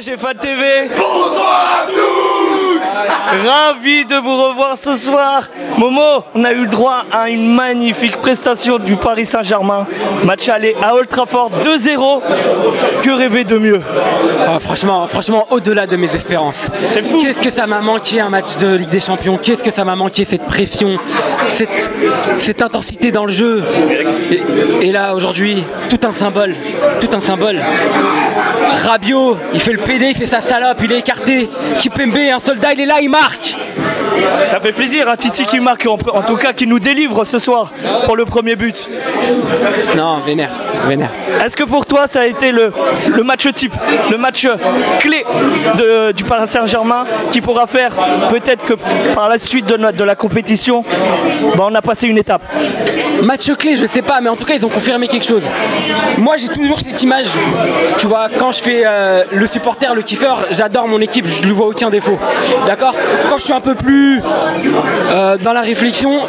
GFAN TV. Bonsoir à tous. Ravi de vous revoir ce soir. Momo, on a eu le droit à une magnifique prestation du Paris Saint-Germain. Match aller à Old Trafford 2-0. Que rêver de mieux? Franchement, au-delà de mes espérances. C'est fou. Qu'est-ce que ça m'a manqué un match de Ligue des Champions? Qu'est-ce que ça m'a manqué, cette pression, cette intensité dans le jeu. Et là, aujourd'hui, tout un symbole. Rabiot, il fait le PD, il fait sa salope, il est écarté. Kipembe, un soldat, il est là, il marque. Ça fait plaisir, hein, Titi qui marque, en tout cas qui nous délivre ce soir pour le premier but. Non, vénère. Est-ce que pour toi ça a été le match type, le match clé du Paris Saint-Germain qui pourra faire peut-être que par la suite de la compétition, on a passé une étape? Match clé, je sais pas, mais en tout cas ils ont confirmé quelque chose. Moi j'ai toujours cette image, tu vois, quand je fais le supporter, le kiffeur, j'adore mon équipe, je lui vois aucun défaut. D'accord? Quand je suis un peu plus dans la réflexion,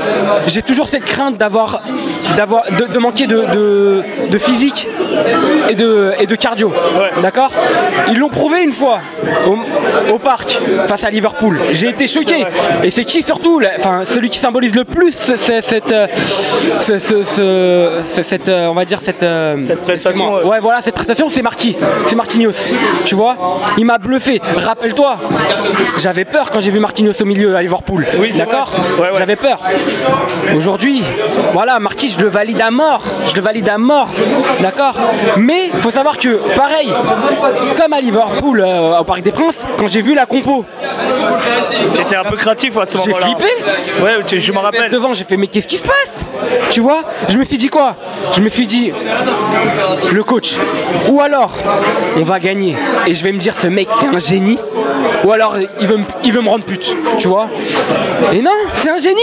j'ai toujours cette crainte de manquer de physique et de cardio. Ouais. D'accord? Ils l'ont prouvé une fois au parc face à Liverpool. J'ai été choqué. Et c'est qui surtout, celui qui symbolise le plus cette prestation. Ouais, voilà, cette prestation, c'est Marquinhos. Tu vois? Il m'a bluffé. Rappelle-toi, j'avais peur quand j'ai vu Marquinhos au milieu à Liverpool. Oui, d'accord? Ouais. J'avais peur. Aujourd'hui, voilà, Marquinhos, je le valide à mort. D'accord? Mais il faut savoir que, pareil, comme à Liverpool, au Parc des Princes, quand j'ai vu la compo, c'était un peu créatif à ce moment-là. J'ai flippé. Ouais, je me rappelle. Devant, j'ai fait, mais qu'est-ce qui se passe? Tu vois? Je me suis dit quoi? Je me suis dit, le coach. Ou alors, on va gagner. Et je vais me dire, ce mec, c'est un génie. Ou alors, il veut me rendre pute. Tu vois? Et non, c'est un génie.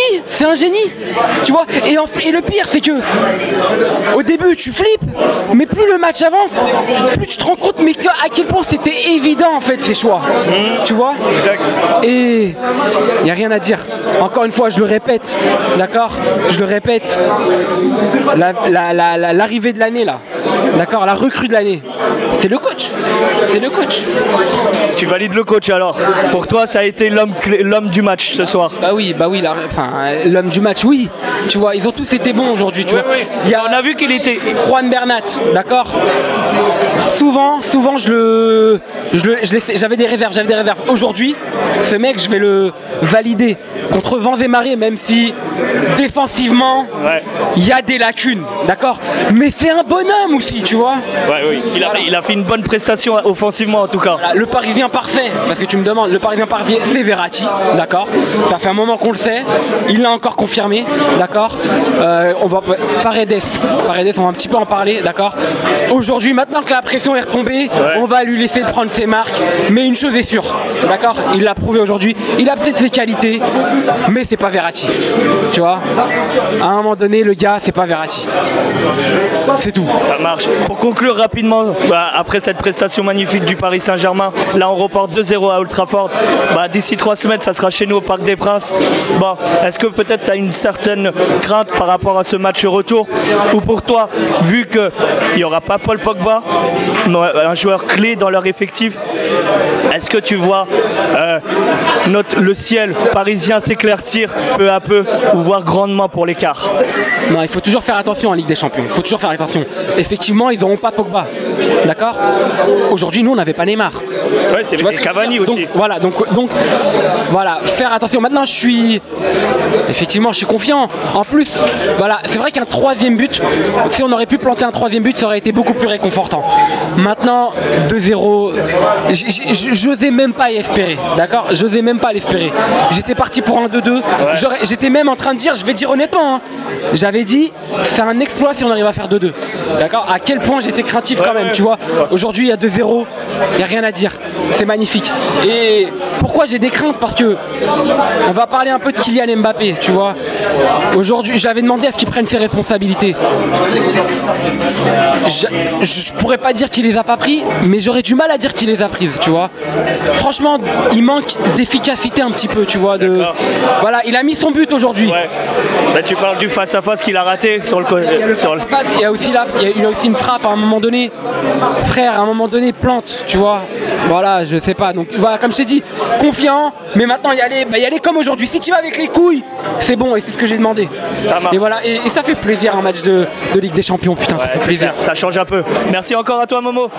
Tu vois? Et le pire, c'est que, au début, tu flippes. Mais plus le match avance, plus tu te rends compte à quel point c'était évident, en fait, ces choix. Tu vois? Exact. Et il n'y a rien à dire. Encore une fois, je le répète, d'accord? Je le répète, l'arrivée de l'année là, d'accord? La recrue de l'année, c'est le coach. Tu valides le coach alors? Pour toi, ça a été l'homme du match ce soir? Bah oui, l'homme du match, oui. Tu vois, ils ont tous été bons aujourd'hui, tu vois. Oui. On a vu qu'il était Juan Bernat, d'accord? Souvent, j'avais des réserves. Aujourd'hui, ce mec, je vais le valider contre vents et marées, même si défensivement, il y a des lacunes, d'accord? Mais c'est un bonhomme aussi, tu vois? Oui. Il a fait une bonne prestation offensivement en tout cas. Le Parisien parfait, parce que tu me demandes, le Parisien parfait, c'est Verratti, d'accord? Ça fait un moment qu'on le sait, il l'a encore confirmé, d'accord? Paredes, on va un petit peu en parler, d'accord? Aujourd'hui, maintenant que la pression est retombée, on va lui laisser prendre ses marques, mais une chose est sûre, d'accord? Il l'a prouvé aujourd'hui, il a peut-être ses qualités, mais c'est pas Verratti, tu vois? À un moment donné, le gars, c'est pas Verratti. C'est tout. Ça marche. Pour conclure rapidement, après cette prestation magnifique du Paris Saint-Germain, là on reporte 2-0 à Old Trafford. D'ici 3 semaines, ça sera chez nous au Parc des Princes. Est-ce que peut-être tu as une certaine crainte par rapport à ce match retour? Ou pour toi, vu qu'il n'y aura pas Paul Pogba, un joueur clé dans leur effectif, est-ce que tu vois le ciel parisien s'éclaircir peu à peu ou voire grandement pour l'écart? Non, il faut toujours faire attention en Ligue des Champions. Il faut toujours faire attention. Effectivement, ils n'auront pas Pogba. D'accord? Aujourd'hui, nous, on n'avait pas Neymar. Ouais, c'est Cavani aussi. Donc, voilà, faire attention. Maintenant, je suis confiant. En plus, voilà, c'est vrai qu'un troisième but, si on aurait pu planter un troisième but, ça aurait été beaucoup plus réconfortant. Maintenant, 2-0, j'osais même pas y espérer. D'accord? J'osais même pas l'espérer. J'étais parti pour un 2-2. J'étais même en train de dire, je vais dire honnêtement, hein, j'avais dit, c'est un exploit si on arrive à faire 2-2. D'accord? À quel point j'étais craintif quand même, tu vois. Aujourd'hui, il y a 2-0, il n'y a rien à dire. C'est magnifique. Et pourquoi j'ai des craintes? Parce que on va parler un peu de Kylian Mbappé, tu vois. Aujourd'hui, j'avais demandé à ce qu'il prenne ses responsabilités. Je pourrais pas dire qu'il les a pas pris, mais j'aurais du mal à dire qu'il les a prises, tu vois. Franchement, il manque d'efficacité un petit peu, tu vois. Voilà, il a mis son but aujourd'hui. Ouais. Là, tu parles du face-à-face qu'il a raté sur le côté. Il y a aussi une frappe à un moment donné. Frère, à un moment donné, plante, tu vois. Voilà. voilà, je sais pas. Donc voilà, comme je t'ai dit, confiant, mais maintenant y aller comme aujourd'hui. Si tu vas avec les couilles, c'est bon, et c'est ce que j'ai demandé. Ça marche. Et voilà, et ça fait plaisir un match de Ligue des Champions, putain, ça fait plaisir. Ça change un peu. Merci encore à toi, Momo.